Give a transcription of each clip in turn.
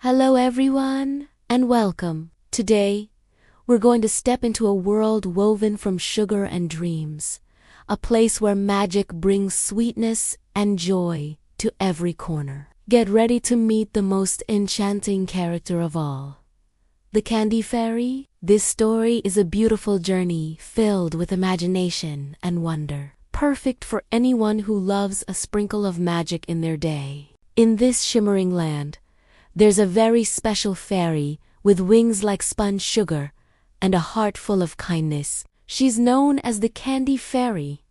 Hello everyone, and welcome. Today, we're going to step into a world woven from sugar and dreams, a place where magic brings sweetness and joy to every corner. Get ready to meet the most enchanting character of all, the Candy Fairy. This story is a beautiful journey filled with imagination and wonder, perfect for anyone who loves a sprinkle of magic in their day. In this shimmering land, there's a very special fairy with wings like spun sugar and a heart full of kindness. She's known as the Candy Fairy,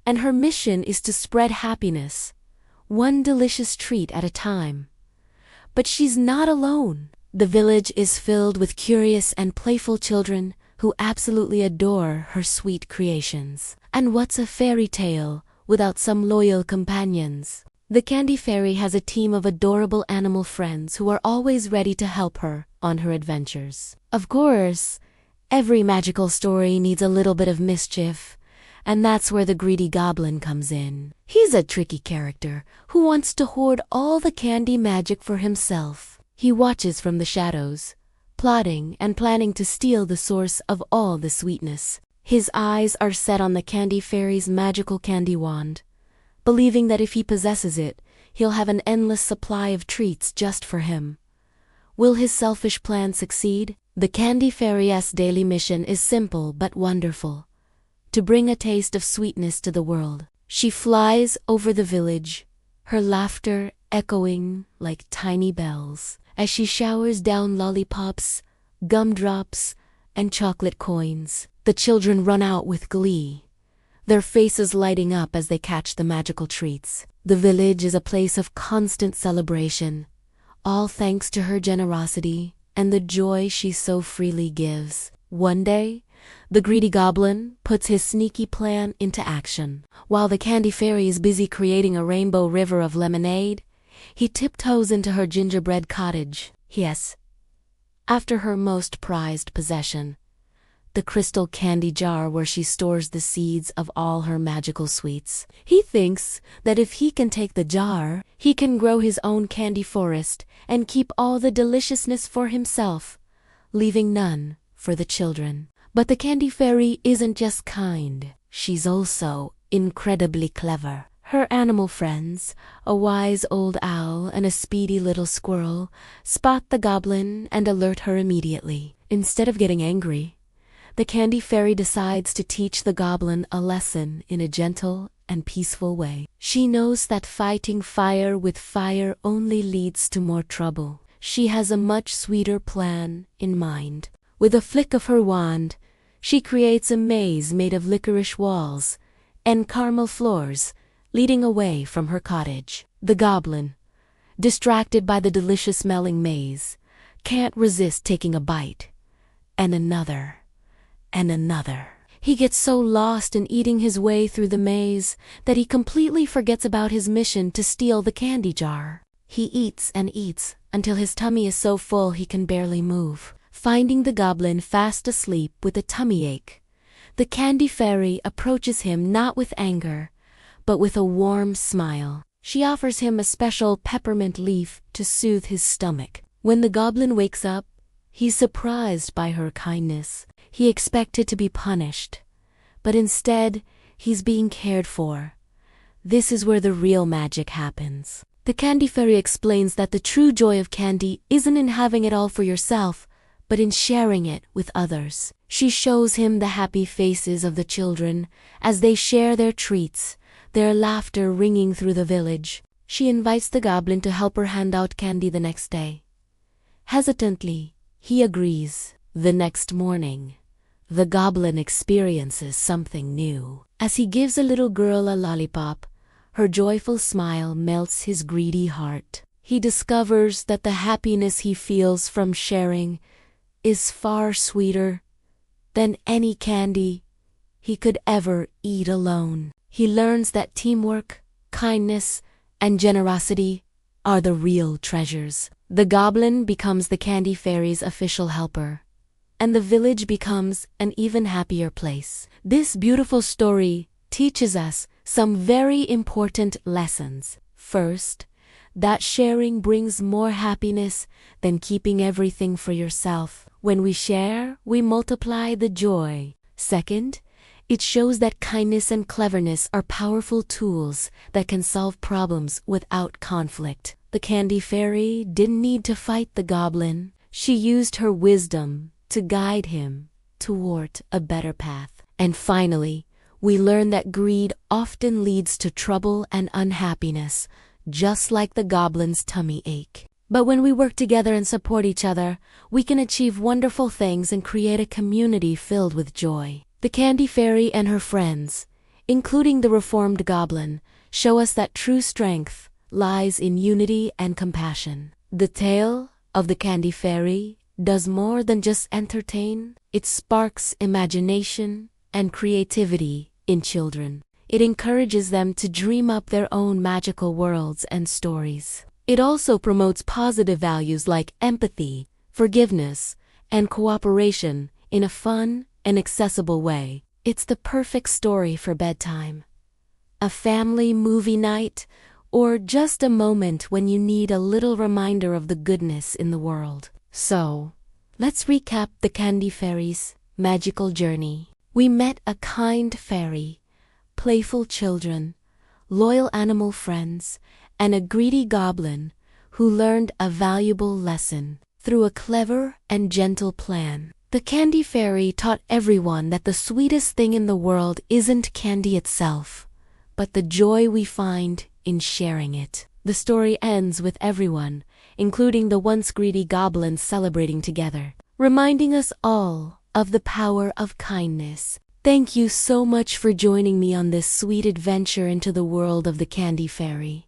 and her mission is to spread happiness, one delicious treat at a time. But she's not alone. The village is filled with curious and playful children who absolutely adore her sweet creations. And what's a fairy tale without some loyal companions? The Candy Fairy has a team of adorable animal friends who are always ready to help her on her adventures. Of course, every magical story needs a little bit of mischief, and that's where the greedy goblin comes in. He's a tricky character who wants to hoard all the candy magic for himself. He watches from the shadows, plotting and planning to steal the source of all the sweetness. His eyes are set on the Candy Fairy's magical candy wand, believing that if he possesses it, he'll have an endless supply of treats just for him. Will his selfish plan succeed? The Candy Fairy's daily mission is simple but wonderful: to bring a taste of sweetness to the world. She flies over the village, her laughter echoing like tiny bells, as she showers down lollipops, gumdrops, and chocolate coins. The children run out with glee, their faces lighting up as they catch the magical treats. The village is a place of constant celebration, all thanks to her generosity and the joy she so freely gives. One day, the greedy goblin puts his sneaky plan into action. While the Candy Fairy is busy creating a rainbow river of lemonade, he tiptoes into her gingerbread cottage. Yes, after her most prized possession, the crystal candy jar where she stores the seeds of all her magical sweets. He thinks that if he can take the jar, he can grow his own candy forest and keep all the deliciousness for himself, leaving none for the children. But the Candy Fairy isn't just kind, she's also incredibly clever. Her animal friends, a wise old owl and a speedy little squirrel, spot the goblin and alert her immediately. Instead of getting angry, the Candy Fairy decides to teach the goblin a lesson in a gentle and peaceful way. She knows that fighting fire with fire only leads to more trouble. She has a much sweeter plan in mind. With a flick of her wand, she creates a maze made of licorice walls and caramel floors, leading away from her cottage. The goblin, distracted by the delicious-smelling maze, can't resist taking a bite, and another, and another. He gets so lost in eating his way through the maze that he completely forgets about his mission to steal the candy jar. He eats and eats until his tummy is so full he can barely move. Finding the goblin fast asleep with a tummy ache, the Candy Fairy approaches him not with anger, but with a warm smile. She offers him a special peppermint leaf to soothe his stomach. When the goblin wakes up, he's surprised by her kindness. He expected to be punished, but instead, he's being cared for. This is where the real magic happens. The Candy Fairy explains that the true joy of candy isn't in having it all for yourself, but in sharing it with others. She shows him the happy faces of the children as they share their treats, their laughter ringing through the village. She invites the goblin to help her hand out candy the next day. Hesitantly, he agrees. The next morning, the goblin experiences something new. As he gives a little girl a lollipop, her joyful smile melts his greedy heart. He discovers that the happiness he feels from sharing is far sweeter than any candy he could ever eat alone. He learns that teamwork, kindness, and generosity are the real treasures. The goblin becomes the Candy Fairy's official helper, and the village becomes an even happier place. This beautiful story teaches us some very important lessons. First, that sharing brings more happiness than keeping everything for yourself. When we share, we multiply the joy. Second, it shows that kindness and cleverness are powerful tools that can solve problems without conflict. The candy fairy didn't need to fight the goblin. She used her wisdom to guide him toward a better path. And finally, we learn that greed often leads to trouble and unhappiness, just like the goblin's tummy ache. But when we work together and support each other, we can achieve wonderful things and create a community filled with joy. The candy fairy and her friends, including the reformed goblin, show us that true strength lies in unity and compassion. The tale of the candy fairy does more than just entertain. It sparks imagination and creativity in children. It encourages them to dream up their own magical worlds and stories. It also promotes positive values like empathy, forgiveness, and cooperation in a fun and accessible way. It's the perfect story for bedtime, a family movie night, or just a moment when you need a little reminder of the goodness in the world. So, let's recap the candy fairy's magical journey. We met a kind fairy, playful children, loyal animal friends, and a greedy goblin who learned a valuable lesson through a clever and gentle plan. The candy fairy taught everyone that the sweetest thing in the world isn't candy itself, but the joy we find in sharing it. The story ends with everyone, including the once greedy goblins, celebrating together, reminding us all of the power of kindness. Thank you so much for joining me on this sweet adventure into the world of the candy fairy.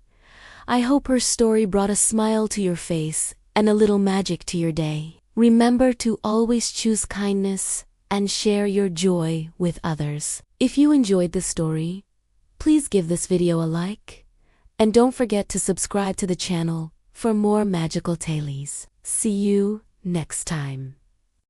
I hope her story brought a smile to your face and a little magic to your day. Remember to always choose kindness and share your joy with others. If you enjoyed this story, please give this video a like, and don't forget to subscribe to the channel for more magical tales. See you next time.